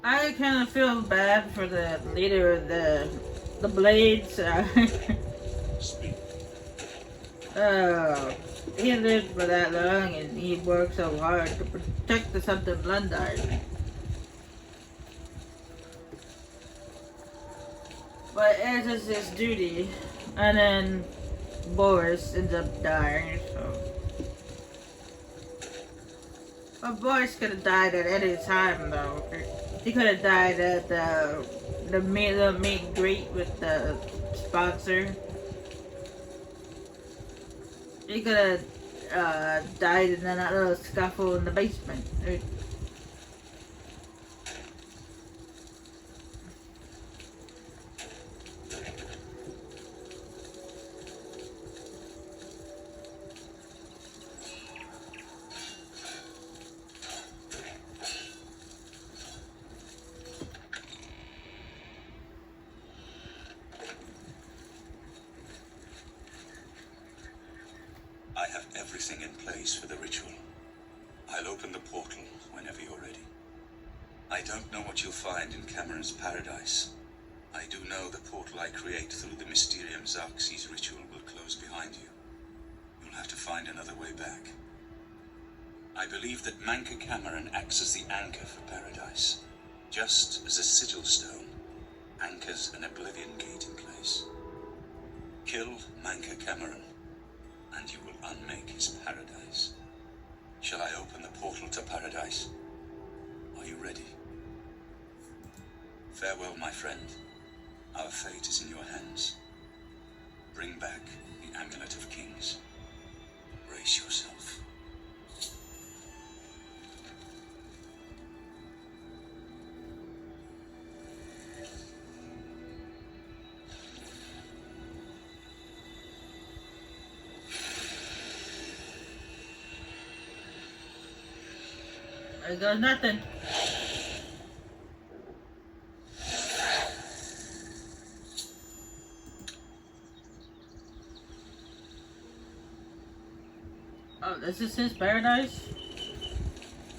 I kind of feel bad for the leader of the Blades. Speak. Uh, he lived for that long and he worked so hard to protect the Subtle Bloodline. But it is his duty. And then Boris ends up dying, so. But Boris could have died at any time, though. He could have died at the meet and greet with the sponsor. He could have died in that little scuffle in the basement. I have everything in place for the ritual. I'll open the portal whenever you're ready. I don't know what you'll find in Cameron's paradise. I do know the portal I create through the Mysterium Xerxes ritual will close behind you. You'll have to find another way back. I believe that Manka Cameron acts as the anchor for paradise, just as a sigil stone anchors an Oblivion gate in place. Kill Manka Cameron, and you will unmake his paradise. Shall I open the portal to paradise? Are you ready? Farewell, my friend. Our fate is in your hands. Bring back the Amulet of Kings. Brace yourself. I got nothing. Oh, this is his paradise?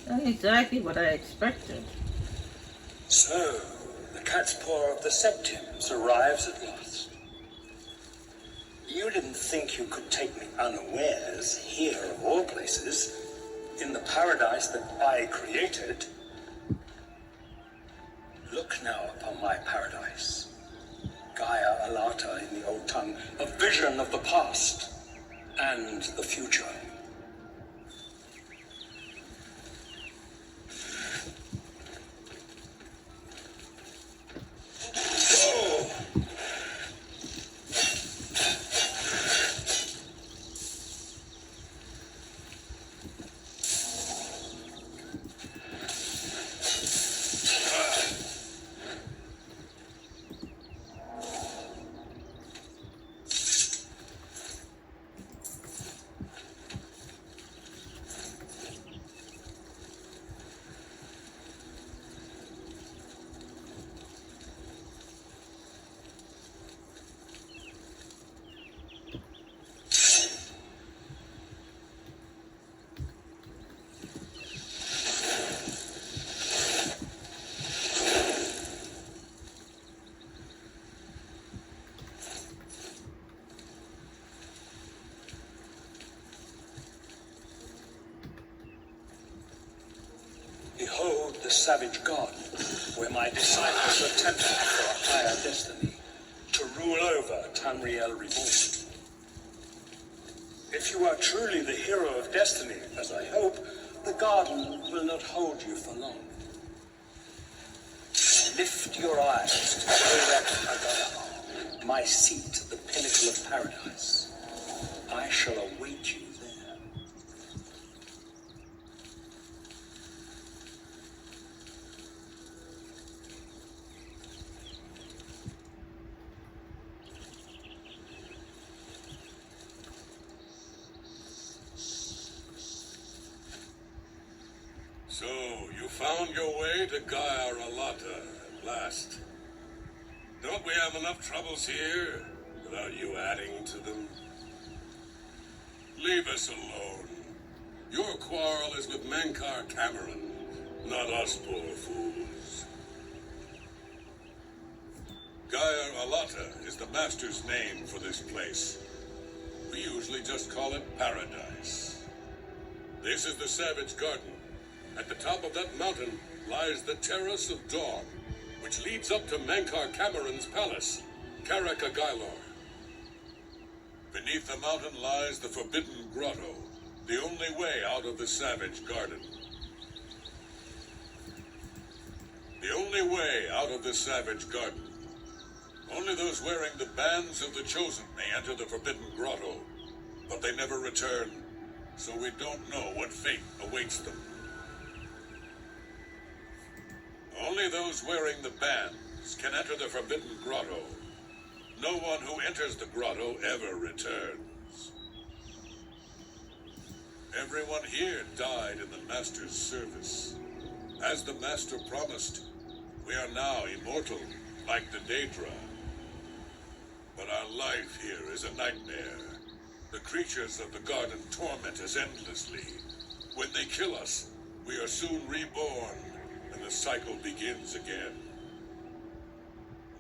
That's exactly what I expected. So, the cat's paw of the Septims arrives at last. You didn't think you could take me unawares here of all places, in the paradise that I created. Look now upon my paradise. Gaia Alata in the old tongue, a vision of the past and the future. Behold the savage god, where my disciples are tempted for a higher destiny, to rule over Tamriel Reborn. If you are truly the hero of destiny, as I hope, the garden will not hold you for long. Lift your eyes to Oret Agada, my seat at the pinnacle of paradise. I shall await you there. So, you found your way to Gaia Alata at last. Don't we have enough troubles here without you adding to them? Leave us alone. Your quarrel is with Mankar Cameron, not us poor fools. Gaia Alata is the Master's name for this place. We usually just call it Paradise. This is the Savage Garden. At the top of that mountain lies the Terrace of Dawn, which leads up to Mankar Cameron's palace, Karakagailor. Beneath the mountain lies the Forbidden Grotto, the only way out of the Savage Garden. The only way out of the Savage Garden. Only those wearing the bands of the Chosen may enter the Forbidden Grotto, but they never return, so we don't know what fate awaits them. Only those wearing the bands can enter the Forbidden Grotto. No one who enters the grotto ever returns. Everyone here died in the Master's service. As the Master promised, we are now immortal, like the Daedra. But our life here is a nightmare. The creatures of the garden torment us endlessly. When they kill us, we are soon reborn, and the cycle begins again.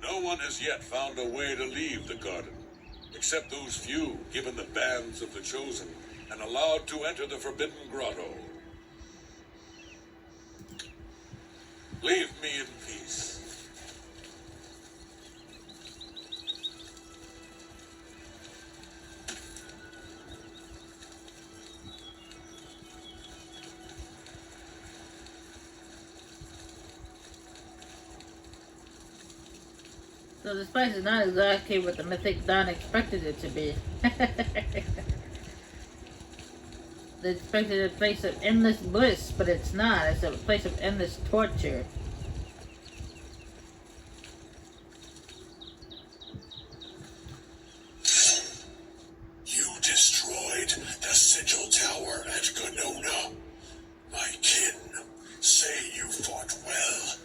No one has yet found a way to leave the garden, except those few given the bands of the Chosen and allowed to enter the Forbidden Grotto. Leave me in peace. So this place is not exactly what the Mythic Dawn expected it to be. They expected a place of endless bliss, but it's not. It's a place of endless torture. You destroyed the Sigil Tower at Gonona. My kin say you fought well.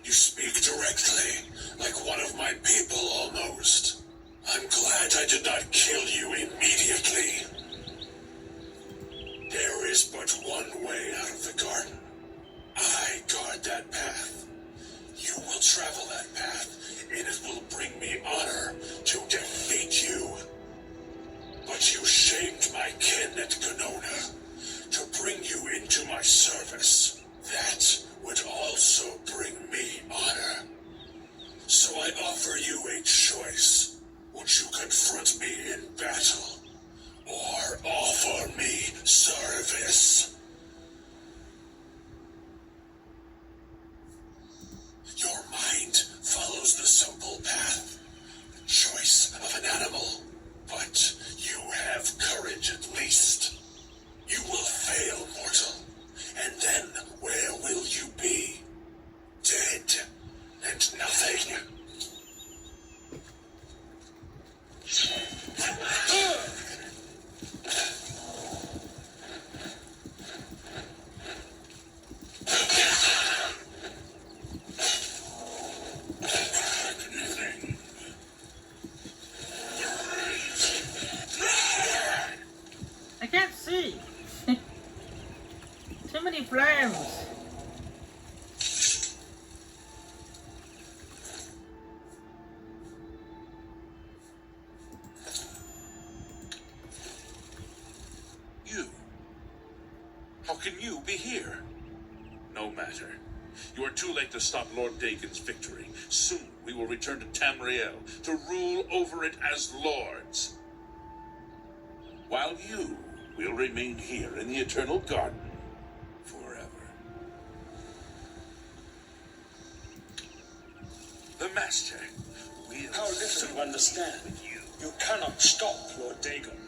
You speak directly, like one of my people almost. I'm glad I did not kill you immediately. There is but one way out of the garden. I guard that path. You will travel that path, and it will bring me honor to defeat you. But you shamed my kin at Gonona to bring you into my service. That would also bring me honor. So I offer you a choice. Would you confront me in battle, or offer me service? Your mind follows the simple path, choice of an animal, but you have courage at least. You will fail, mortal, and then where will you be? Dead and nothing. I can't see. Too many flames. You? How can you be here? No matter. You are too late to stop Lord Dagon's victory. Soon we will return to Tamriel to rule over it as lords. While you will remain here in the Eternal Garden forever. The Master will... How little you understand. You cannot stop Lord Dagon.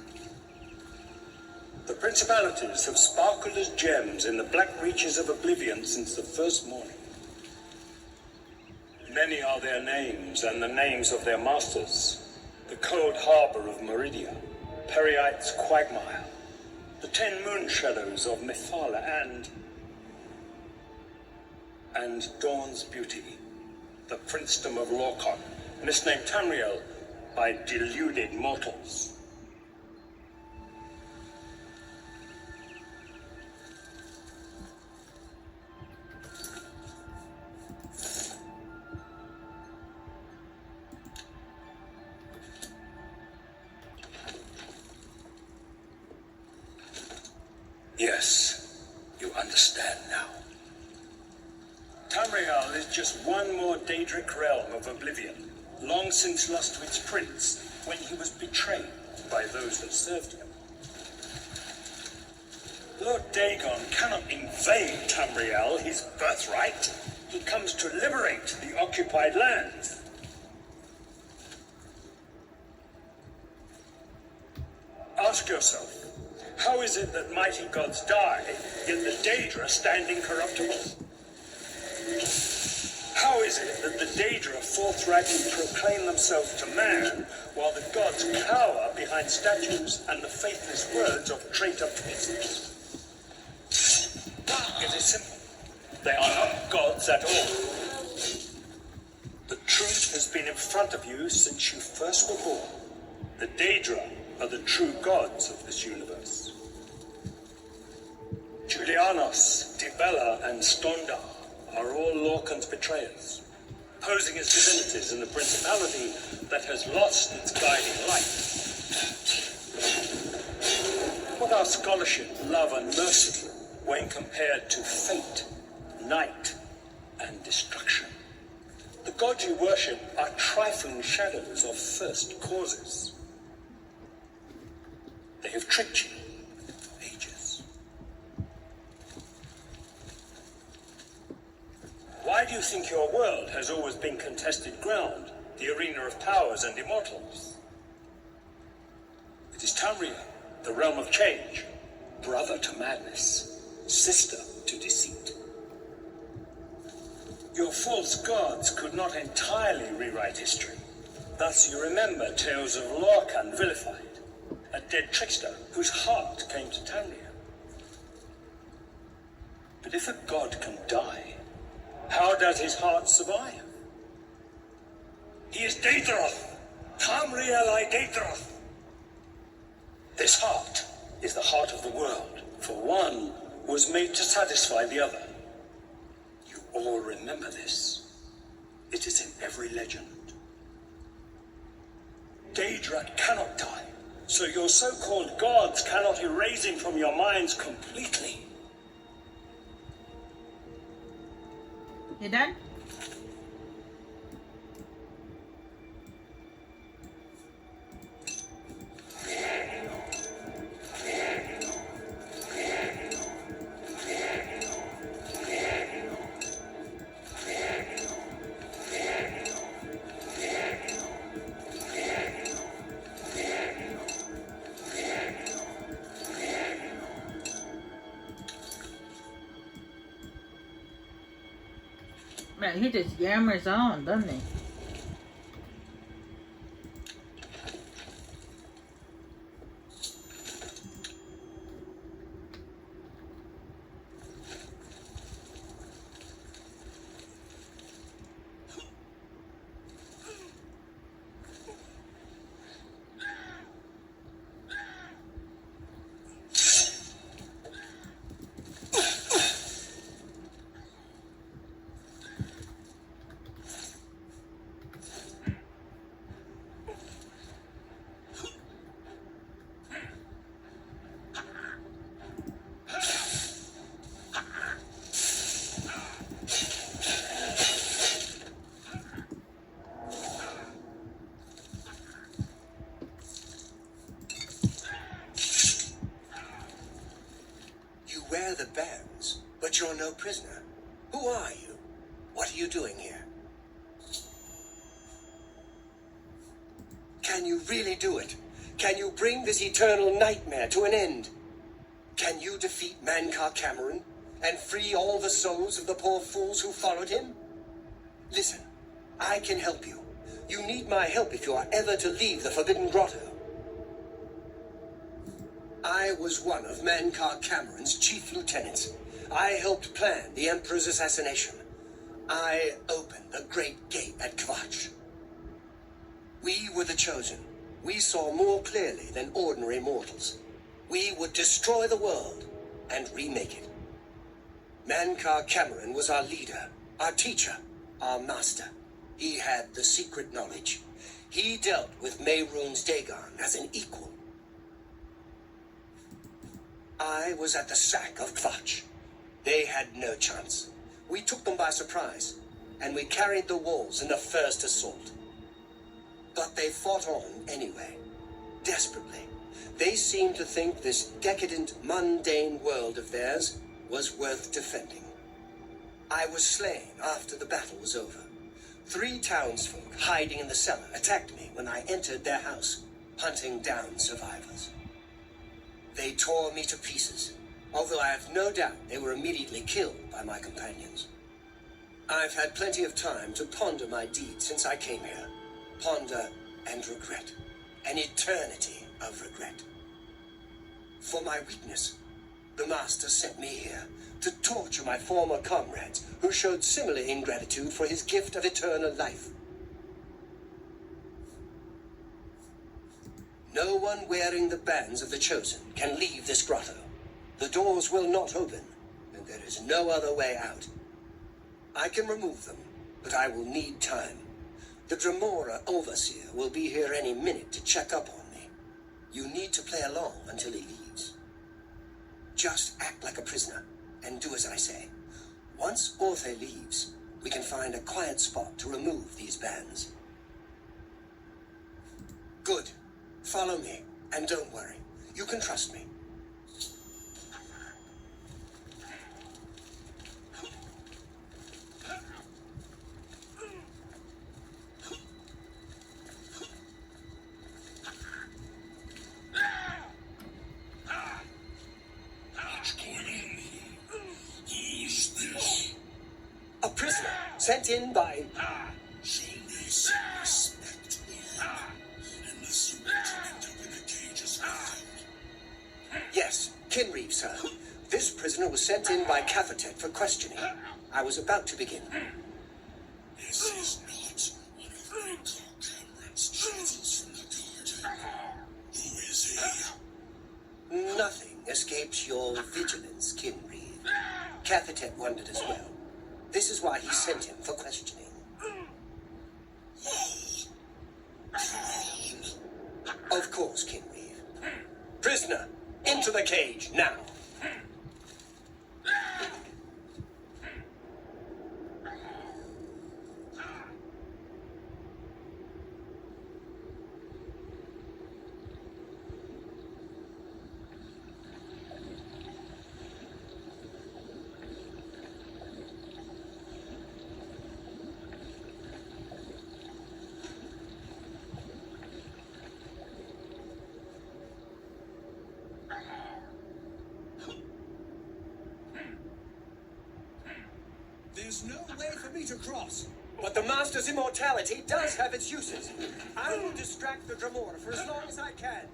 The principalities have sparkled as gems in the black reaches of Oblivion since the first morning. Many are their names and the names of their masters. The cold harbor of Meridia, Periite's quagmire, the 10 moon shadows of Mythala, and Dawn's beauty, the princedom of Lorkhon, misnamed Tamriel by deluded mortals. Yes, you understand now. Tamriel is just one more Daedric realm of Oblivion, long since lost to its prince when he was betrayed by those that served him. Lord Dagon cannot invade Tamriel, his birthright. He comes to liberate the occupied lands. Ask yourself, how is it that mighty gods die, yet the Daedra stand incorruptible? How is it that the Daedra forthrightly proclaim themselves to man, while the gods cower behind statues and the faithless words of traitor priests? It is simple. They are not gods at all. The truth has been in front of you since you first were born. The Daedra are the true gods of this universe. Julianos, Dibella, and Stondar are all Lorcan's betrayers, posing as divinities in a principality that has lost its guiding light. What are scholarship, love, and mercy when compared to fate, night, and destruction? The gods you worship are trifling shadows of first causes. They have tricked you for ages. Why do you think your world has always been contested ground, the arena of powers and immortals? It is Tamriel, the realm of change, brother to madness, sister to deceit. Your false gods could not entirely rewrite history. Thus you remember tales of Lorcan vilified, a dead trickster whose heart came to Tamriel. But if a god can die, how does his heart survive? He is Daedroth, Tamriel I Daedroth. This heart is the heart of the world, for one was made to satisfy the other. You all remember this. It is in every legend. Daedra cannot die, so your so-called gods cannot erase him from your minds completely. You done? Man, he just yammers on, doesn't he? Wear the bands, but you're no prisoner. Who are you? What are you doing here? Can you really do it? Can you bring this eternal nightmare to an end? Can you defeat Mankar Cameron and free all the souls of the poor fools who followed him? Listen, I can help you. You need my help if you are ever to leave the Forbidden Grotto. I was one of Mankar Cameron's chief lieutenants. I helped plan the Emperor's assassination. I opened the Great Gate at Kvatch. We were the chosen. We saw more clearly than ordinary mortals. We would destroy the world and remake it. Mankar Cameron was our leader, our teacher, our master. He had the secret knowledge. He dealt with Mehrunes Dagon as an equal. I was at the sack of Kvatch. They had no chance. We took them by surprise, and we carried the walls in the first assault. But they fought on anyway, desperately. They seemed to think this decadent, mundane world of theirs was worth defending. I was slain after the battle was over. 3 townsfolk hiding in the cellar attacked me when I entered their house, hunting down survivors. They tore me to pieces, although I have no doubt they were immediately killed by my companions. I've had plenty of time to ponder my deed since I came here. Ponder and regret. An eternity of regret. For my weakness, the Master sent me here to torture my former comrades who showed similar ingratitude for his gift of eternal life. No one wearing the bands of the Chosen can leave this grotto. The doors will not open, and there is no other way out. I can remove them, but I will need time. The Dremora Overseer will be here any minute to check up on me. You need to play along until he leaves. Just act like a prisoner, and do as I say. Once Orthe leaves, we can find a quiet spot to remove these bands. Good. Follow me, and don't worry. You can trust me. A prisoner sent in by... Show me some respect, Lord. Unless you want to end up in a cage as well. Yes, Kinreeve, sir. This prisoner was sent in by Cafetet for questioning. I was about to begin. This is not one of Recall Cameron's travels from the garden. Who is he? Nothing escapes your vigilance, Kinreeve. Cafetet wondered as well. This is why he sent him for questioning. Of course, Kinreeve. Prisoner, into the cage, now. There's no way for me to cross. But the Master's immortality does have its uses. I will distract the Dremora for as long as I can.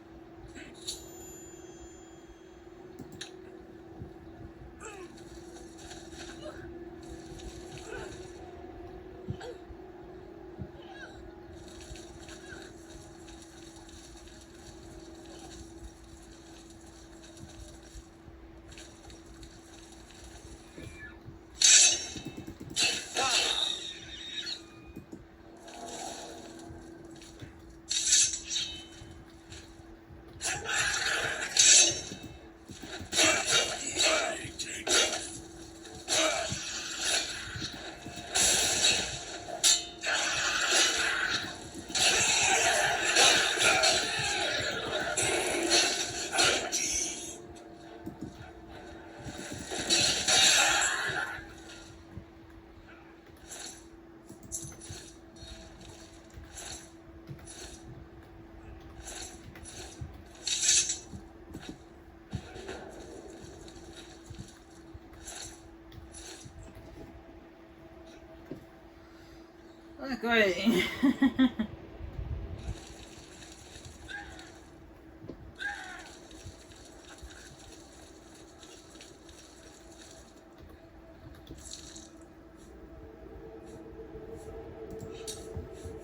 Oh, great.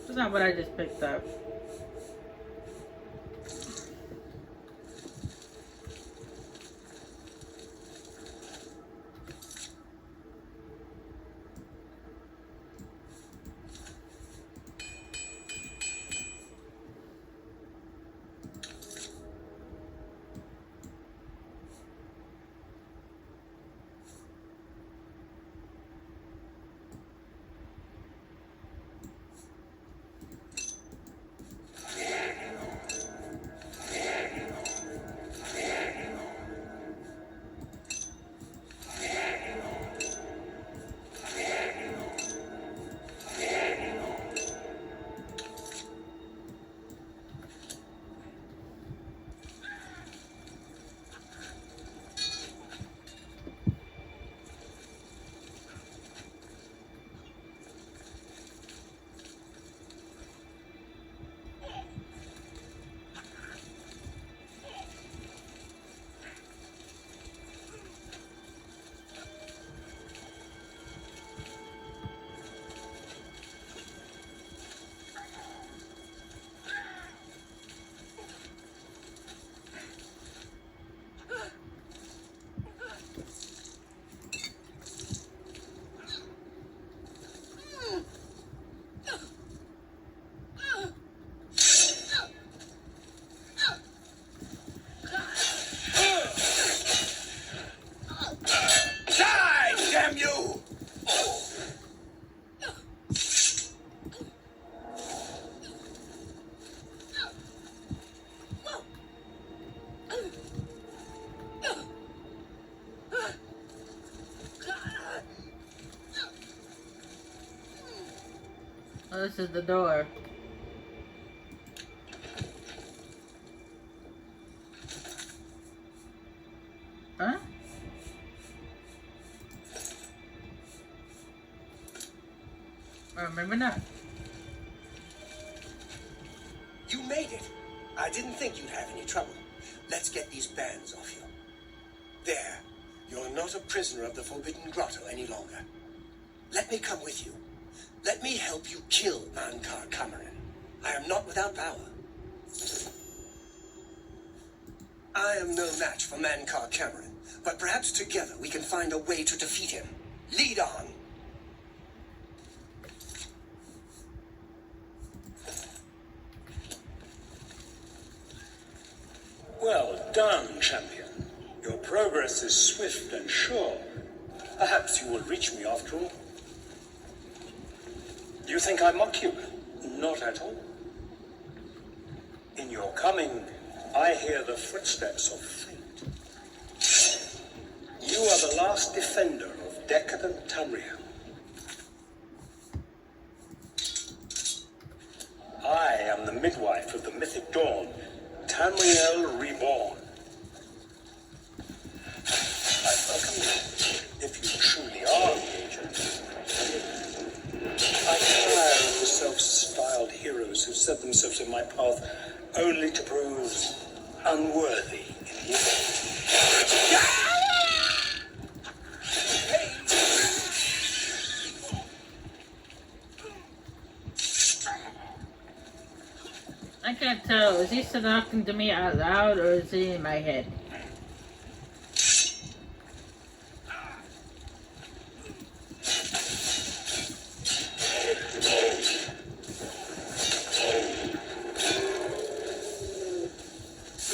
That's not what I just picked up. Oh, this is the door. Huh? Oh, maybe not. You made it. I didn't think you'd have any trouble. Let's get these bands off you. There. You're not a prisoner of the Forbidden Grotto any longer. Let me come with you. Let me help you kill Mankar Cameron. I am not without power. I am no match for Mankar Cameron, but perhaps together we can find a way to defeat him. Lead on. Well done, champion. Your progress is swift and sure. Perhaps you will reach me after all. Do you think I mock you? Not at all. In your coming, I hear the footsteps of fate. You are the last defender of decadent Tamriel. I am the midwife of the mythic dawn, Tamriel Reborn. I welcome you, if you truly are the agent. I tire of the self-styled heroes who set themselves in my path only to prove unworthy in the end. I can't tell. Is he talking to me out loud or is he in my head?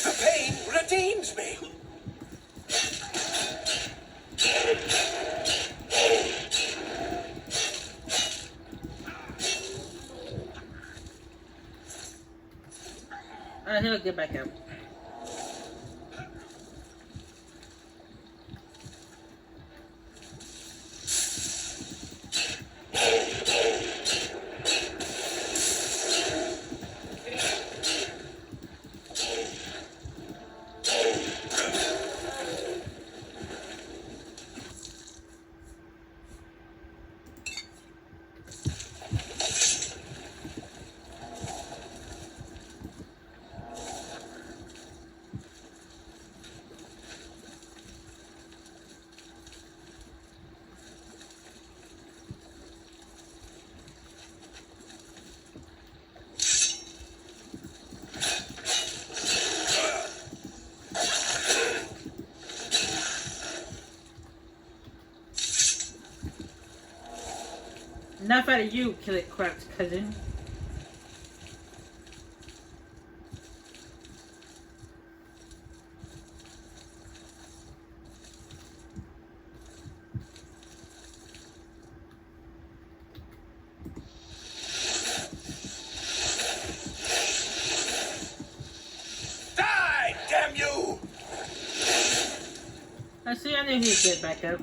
The pain redeems me. He'll get back up. Enough out of you, Kill It Crap's cousin. Die, damn you! I see, I knew he'd get back up.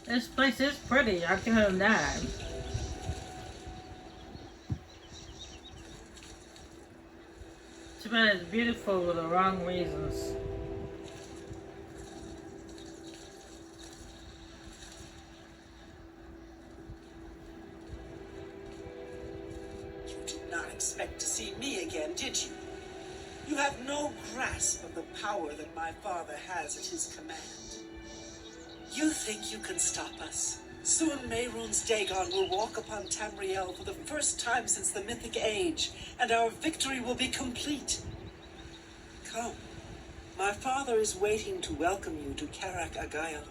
This place is pretty, I'll give him that. Too bad it's beautiful for the wrong reasons. You did not expect to see me again, did you? You have no grasp of the power that my father has at his command. You think you can stop us? Soon Mehrunes Dagon will walk upon Tamriel for the first time since the Mythic Age, and our victory will be complete. Come. My father is waiting to welcome you to Karak Agayalor.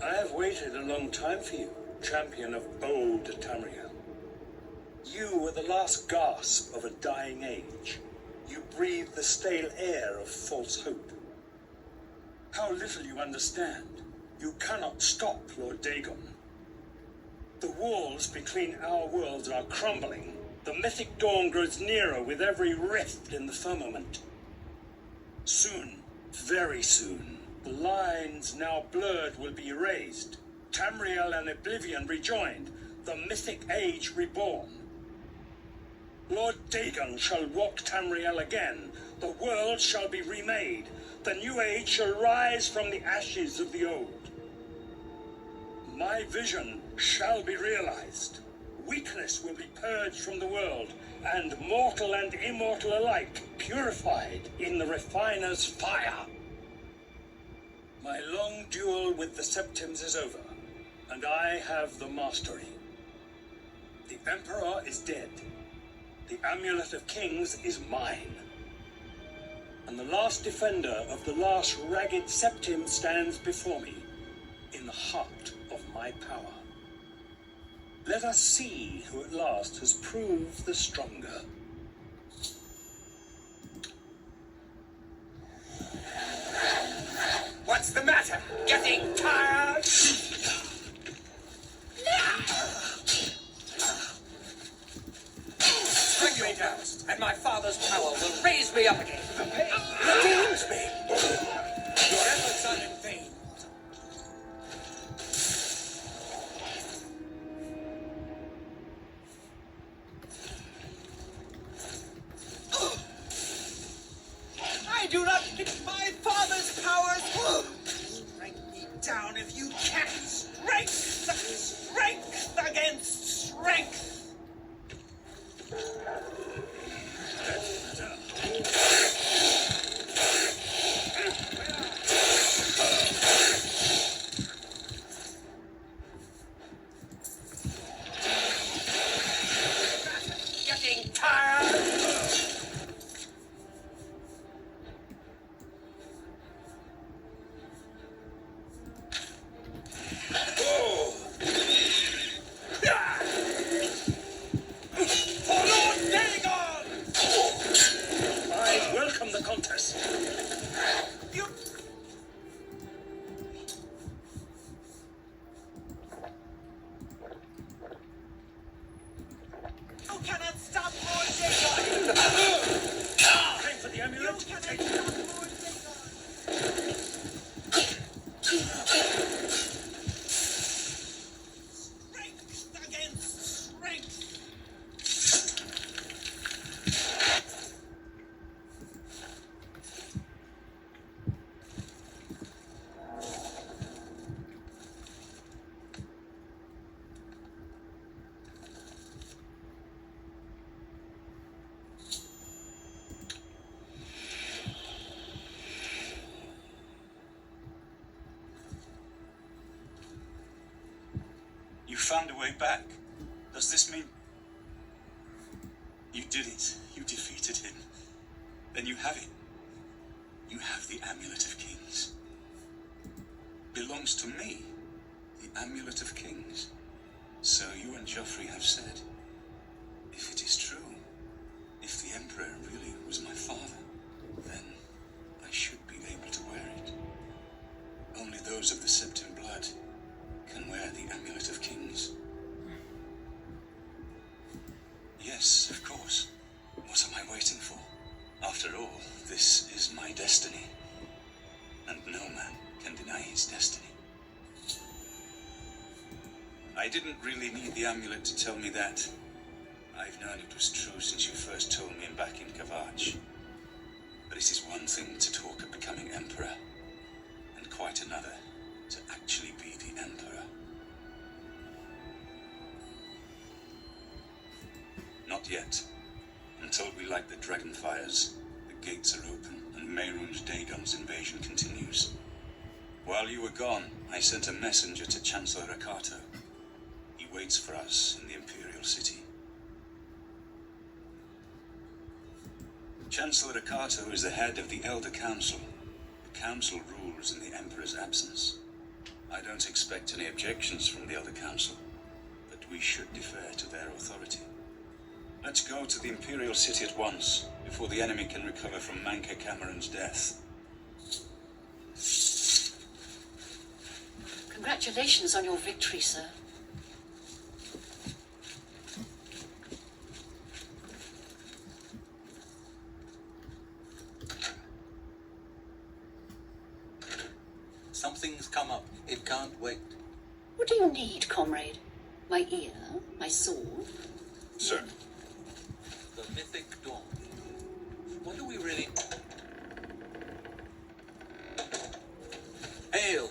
I have waited a long time for you, champion of bold Tamriel. You were the last gasp of a dying age. You breathed the stale air of false hope. How little you understand. You cannot stop Lord Dagon. The walls between our worlds are crumbling. The mythic dawn grows nearer with every rift in the firmament. Soon, very soon, the lines now blurred will be erased. Tamriel and Oblivion rejoined, the mythic age reborn. Lord Dagon shall walk Tamriel again. The world shall be remade. The new age shall rise from the ashes of the old. My vision shall be realized. Weakness will be purged from the world, and mortal and immortal alike purified in the refiner's fire. My long duel with the Septims is over, and I have the mastery. The Emperor is dead. The Amulet of Kings is mine. And the last defender of the last ragged Septim stands before me, in the heart of my power. Let us see who at last has proved the stronger. What's the matter? Getting tired? Bring me down, and my father's power will raise me up again. Redeems me. Your efforts are in vain. I do not need my father's powers! Strike me down if you can! Strength against strength! Getting tired? For Lord Dagon! I welcome the contest. You... You cannot stop Lord Dagon! Pray for the amulet. You cannot stop Lord Dagon! Strength against strength! You found a way back. Does this mean... You did it. You defeated him. Then you have it. You have the Amulet of Kings. Belongs to me. The Amulet of Kings. So you and Joffrey have said. If it is true, the Emperor really was my father, then I should be able to wear it. Only those of the Septim blood can wear the Amulet of Kings. Yes, of course. What am I waiting for? After all, this is my destiny. And no man can deny his destiny. I didn't really need the amulet to tell me that. I've known it was true since you first told me back in Kavach. But it is one thing to talk of becoming Emperor, and quite another to actually be the Emperor. Not yet. Until we light the Dragonfires, the gates are open, and Mehrunes Dagon's invasion continues. While you were gone, I sent a messenger to Chancellor Rakato. He waits for us in the Imperial City. Chancellor Rakato is the head of the Elder Council. The Council rules in the Emperor's absence. I don't expect any objections from the Elder Council, but we should defer to their authority. Let's go to the Imperial City at once, before the enemy can recover from Manka Cameron's death. Congratulations on your victory, sir. Something's come up. It can't wait. What do you need, comrade? My ear? My sword? Sir. The mythic dawn. What do we really... Hail!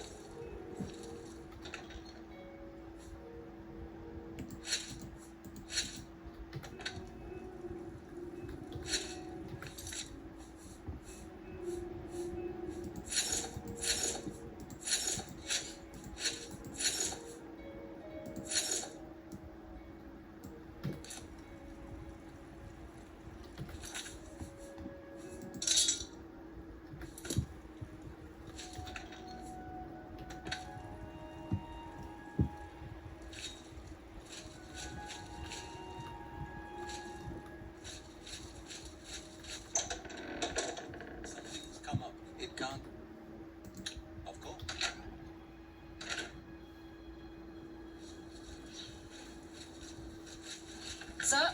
Something's come up. It can't... Of course. Sir?